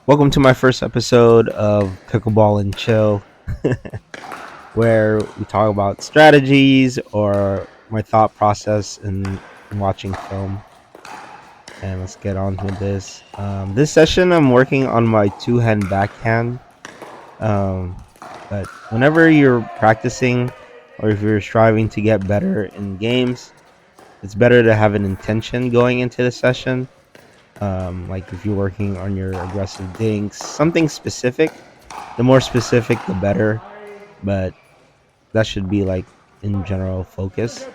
Welcome to my first episode of Pickleball and Chill, where we talk about strategies or my thought process in watching film. And let's get on with this. This session, I'm working on my two-hand backhand. Um, but whenever you're practicing or if you're striving to get better in games, it's better to have an intention going into the session. Like if you're working on your aggressive dinks, something specific. The more specific, the better. But that should be like in general focus.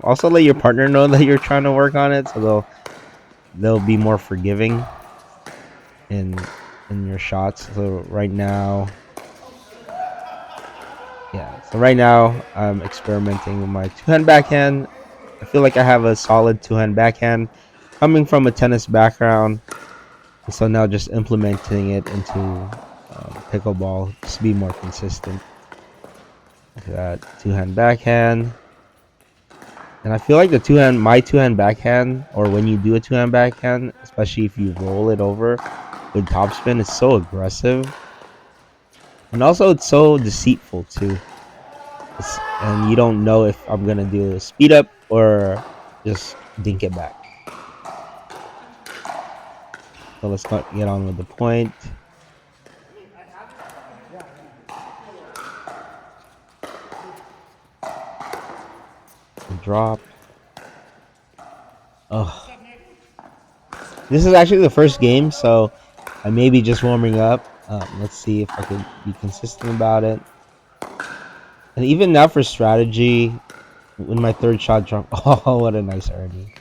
Also, let your partner know that you're trying to work on it, so they'll be more forgiving in your shots. So right now, yeah. So right now, I'm experimenting with my two-hand backhand. I feel like I have a solid two-hand backhand, coming from a tennis background. So now just implementing it into pickleball just to be more consistent. Look at that two-hand backhand. And I feel like my two-hand backhand, or when you do a two-hand backhand, especially if you roll it over with topspin, it's so aggressive. And also it's so deceitful too. And you don't know if I'm gonna do a speed up or just dink it back. So let's get on with the point. Drop. Oh, this is actually the first game, so I may be just warming up. Let's see if I can be consistent about it. And even now for strategy, when my third shot dropped, oh, what a nice early.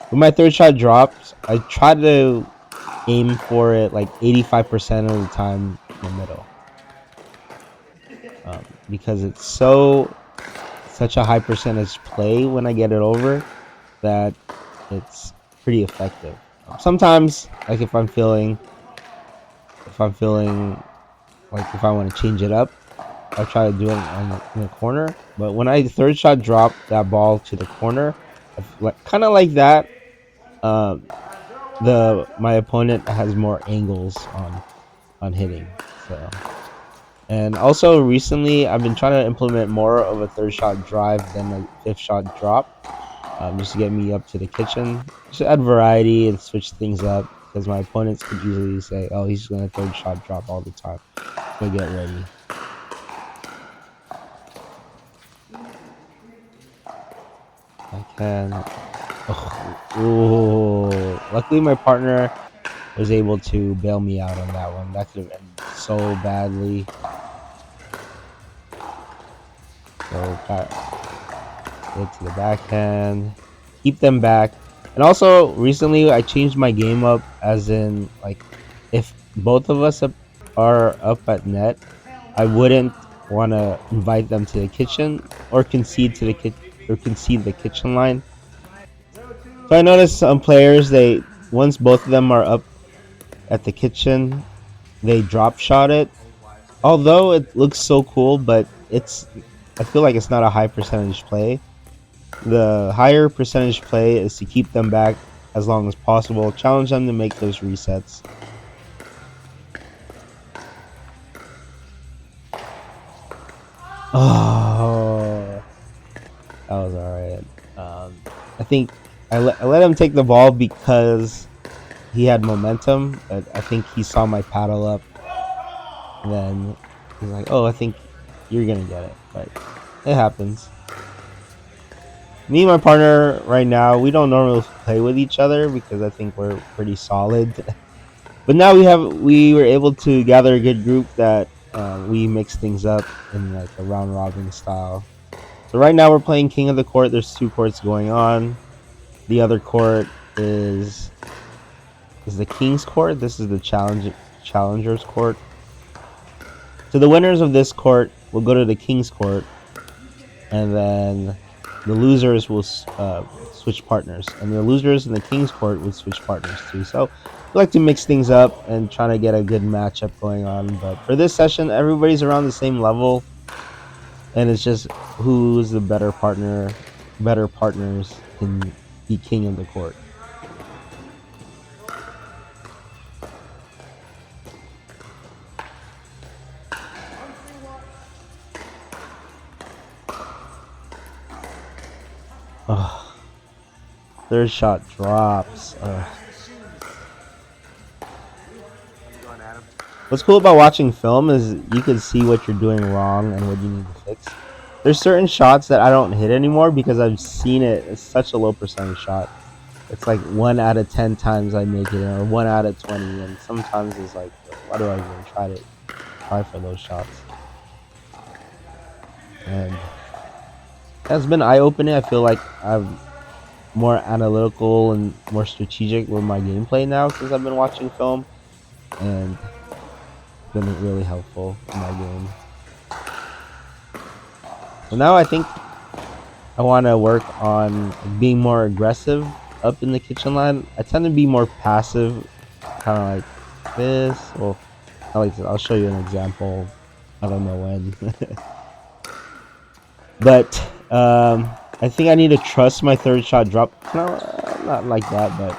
When my third shot drops, I try to aim for it like 85% of the time in the middle. Because it's such a high percentage play when I get it over that it's pretty effective. Sometimes, like if I'm feeling like if I want to change it up, I try to do it in the corner. But when I third shot drop that ball to the corner, kind of like that, my opponent has more angles on hitting. So, and also recently I've been trying to implement more of a third shot drive than a fifth shot drop, just to get me up to the kitchen, just to add variety and switch things up. Because my opponents could easily say, "Oh, he's just gonna third shot drop all the time." So get ready. I can. Oh, luckily my partner was able to bail me out on that one. That could have ended so badly. So get to the backhand, keep them back, and also recently I changed my game up, as in like if both of us are up at net, I wouldn't want to invite them to the kitchen or concede the kitchen line. So I noticed some players, they once both of them are up at the kitchen, they drop shot it. Although it looks so cool, but I feel like it's not a high percentage play. The higher percentage play is to keep them back as long as possible, challenge them to make those resets. Oh, that was alright. I think I let him take the ball because he had momentum, but I think he saw my paddle up. And then he's like, "Oh, I think you're gonna get it," but it happens. Me and my partner right now, we don't normally play with each other because I think we're pretty solid. But now we were able to gather a good group that we mix things up in like a round robin style. So right now we're playing King of the Court. There's two courts going on. The other court is the King's Court. This is the Challengers Court. So the winners of this court will go to the King's Court, and then the losers will switch partners, and the losers in the King's Court will switch partners too. So we like to mix things up and trying to get a good matchup going on. But for this session, everybody's around the same level, and it's just who's the better partner. Better partners can be king of the court. Ugh, third shot drops. What's cool about watching film is you can see what you're doing wrong and what you need to fix. There's certain shots that I don't hit anymore because I've seen it. It's such a low percentage shot. It's like 1 out of 10 times I make it, or 1 out of 20, and sometimes it's like, why do I even try for those shots? And that's been eye opening. I feel like I'm more analytical and more strategic with my gameplay now since I've been watching film, and it's been really helpful in my game. So now I think I want to work on being more aggressive up in the kitchen line. I tend to be more passive, kind of like this. Well, I like this. I'll show you an example. I don't know when, but I think I need to trust my third shot drop. No, not like that, but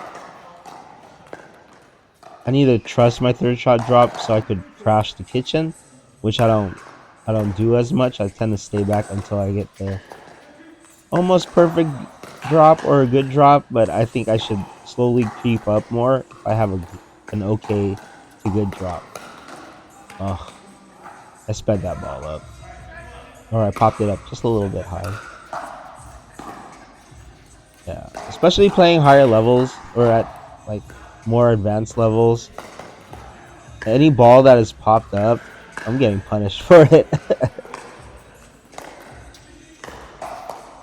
I need to trust my third shot drop so I could crash the kitchen, which I don't do as much. I tend to stay back until I get the almost perfect drop or a good drop, but I think I should slowly creep up more if I have an okay to good drop. Oh, I sped that ball up. Or I popped it up just a little bit high. Yeah, especially playing higher levels or at like more advanced levels. Any ball that is popped up, I'm getting punished for it.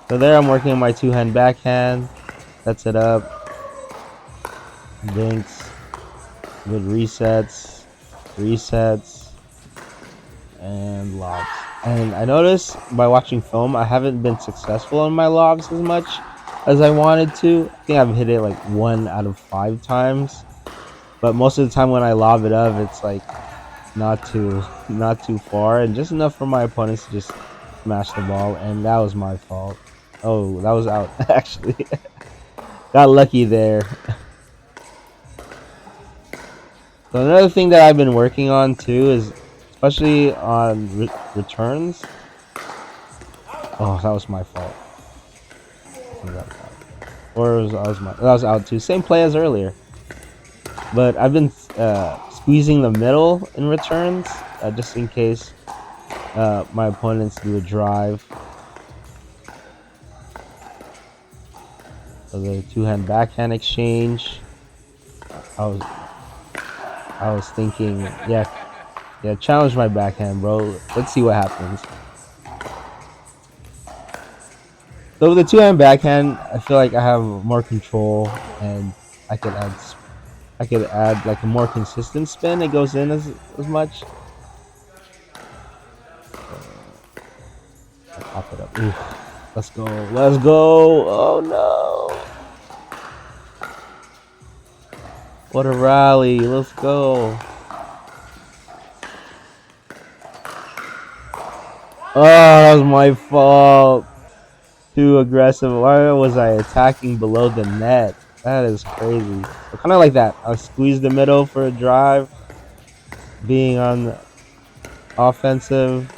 So there I'm working on my two-hand backhand. Sets it up. Dinks. Good resets. Resets. And lobs. And I noticed by watching film, I haven't been successful in my lobs as much as I wanted to. I think I've hit it like 1 out of 5 times. But most of the time when I lob it up, it's like not too far and just enough for my opponents to just smash the ball, and that was my fault. Oh, that was out actually. Got lucky there. So another thing that I've been working on too is, especially on returns. Oh, that was my fault. Or that was out too. Same play as earlier. But I've been squeezing the middle in returns, just in case my opponents do a drive. So the two-hand backhand exchange. I was thinking, yeah, challenge my backhand, bro. Let's see what happens. So with the two-hand backhand, I feel like I have more control, and I could add like a more consistent spin. It goes in as much. I pop it up. Oof. Let's go. Let's go. Oh no. What a rally. Let's go. Oh, that was my fault. Too aggressive. Why was I attacking below the net? That is crazy. So kind of like that. I squeeze the middle for a drive. Being on the offensive.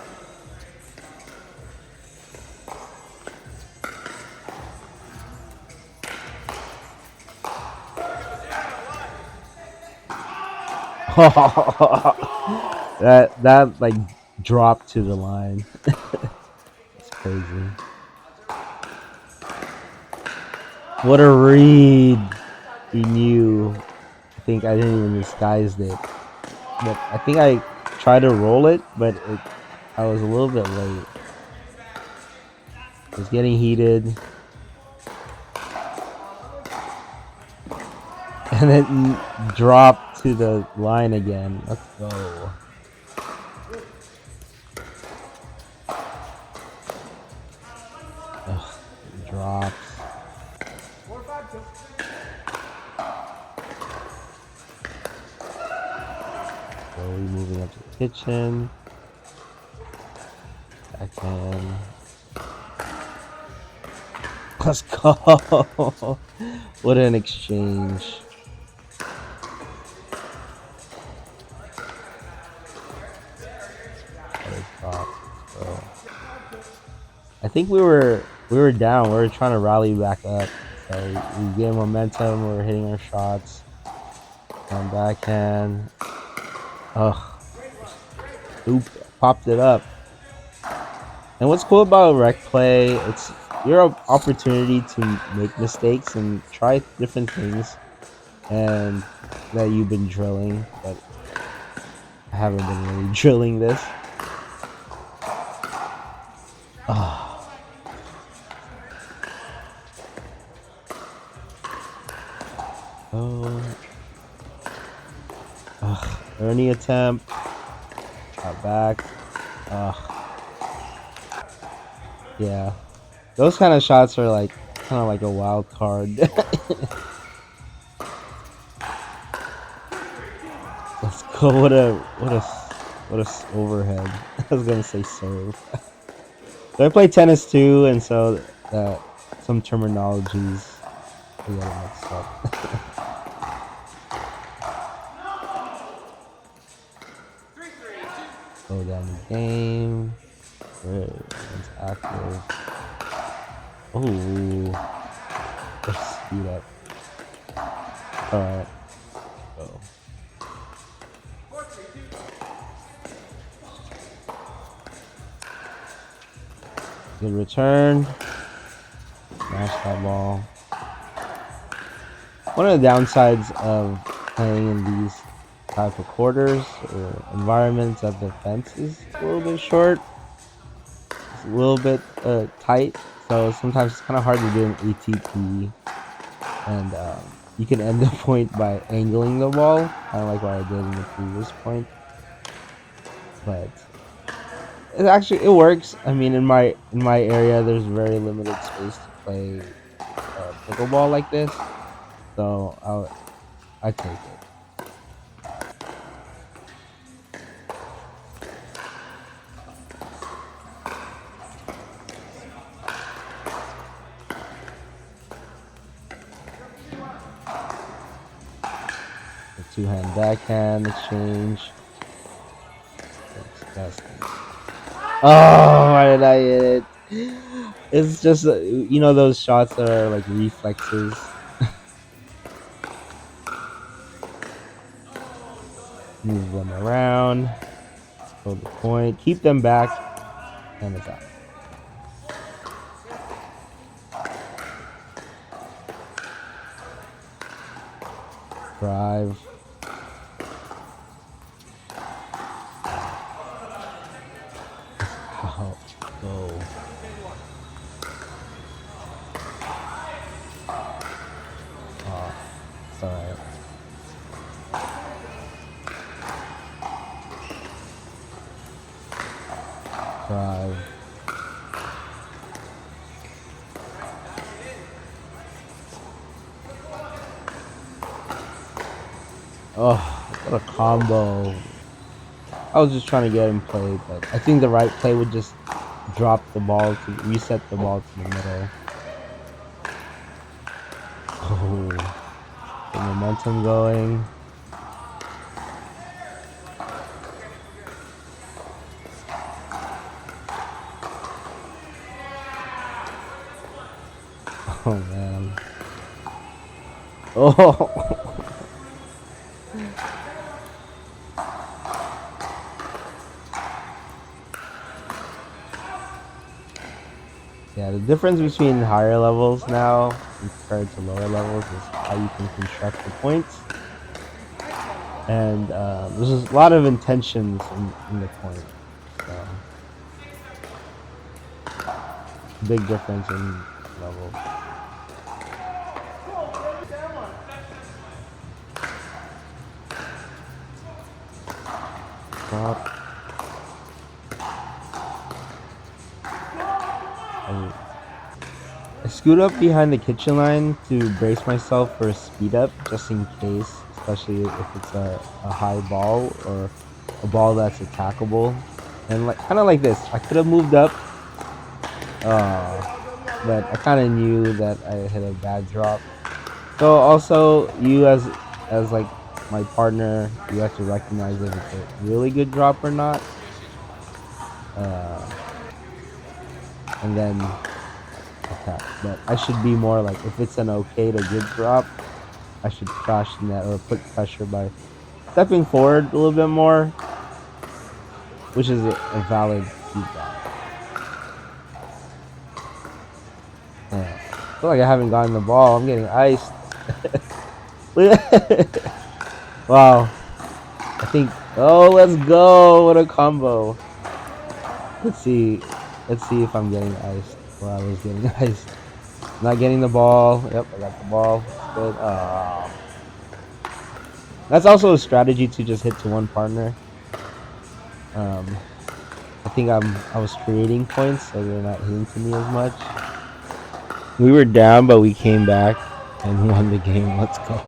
that like dropped to the line. It's crazy. What a read. He knew. I think I didn't even disguise it. But I think I tried to roll it, but I was a little bit late. It was getting heated. And then dropped to the line again. Let's go. Ugh, drops. Slowly moving up to the kitchen. Backhand. Let's go. What an exchange. I think we were we were down. We were trying to rally back up. So we gained momentum. We were hitting our shots. And backhand. Ugh, stupid. Popped it up. And what's cool about rec play, it's your opportunity to make mistakes and try different things and that you've been drilling, but I haven't been really drilling this. Oh, oh, earning attempt, got back. Ugh, yeah, those kind of shots are like kind of like a wild card. Let's go. What a overhead. I was gonna say serve. So I play tennis too, and so some terminologies I get it mixed up. Slow down the game. It's active. Oh, let's speed up. All right, go. Good return. Smash that ball. One of the downsides of playing in these type of quarters or environments that the fence is a little bit short. It's a little bit tight, so sometimes it's kind of hard to do an ATP, and you can end the point by angling the ball, kind of like what I did in the previous point. But it works. I mean, in my area, there's very limited space to play pickleball like this, so I take it. The two-hand backhand exchange. Disgusting. Oh, why did I hit it? It's just those shots that are like reflexes. Move them around, hold the point, keep them back, and it's out. Drive. Just out. Go. Oh, it's alright. Drive. Oh, what a combo. I was just trying to get him played, but I think the right play would just drop the ball to reset the ball to the middle. Oh, the momentum going. Oh man. Oh. Yeah, the difference between higher levels now compared to lower levels is how you can construct the points. And there's a lot of intentions in the point. So, big difference in levels. Drop. Oh. I scoot up behind the kitchen line to brace myself for a speed up just in case, especially if it's a high ball or a ball that's attackable. And like kind of like this, I could have moved up, uh, but I kind of knew that I hit a bad drop. So also you as like my partner, you have to recognize if it's a really good drop or not. Uh, and then tap. But I should be more like, if it's an okay to good drop, I should crash the net or put pressure by stepping forward a little bit more, which is a valid feedback. Yeah. I feel like I haven't gotten the ball. I'm getting iced. Wow. I think. Oh, let's go! What a combo. Let's see. Let's see if I'm getting iced, or I was getting iced. Not getting the ball. Yep, I got the ball. It's good. That's also a strategy to just hit to one partner. I think I was creating points, so they're not hitting to me as much. We were down, but we came back and won the game. Let's go.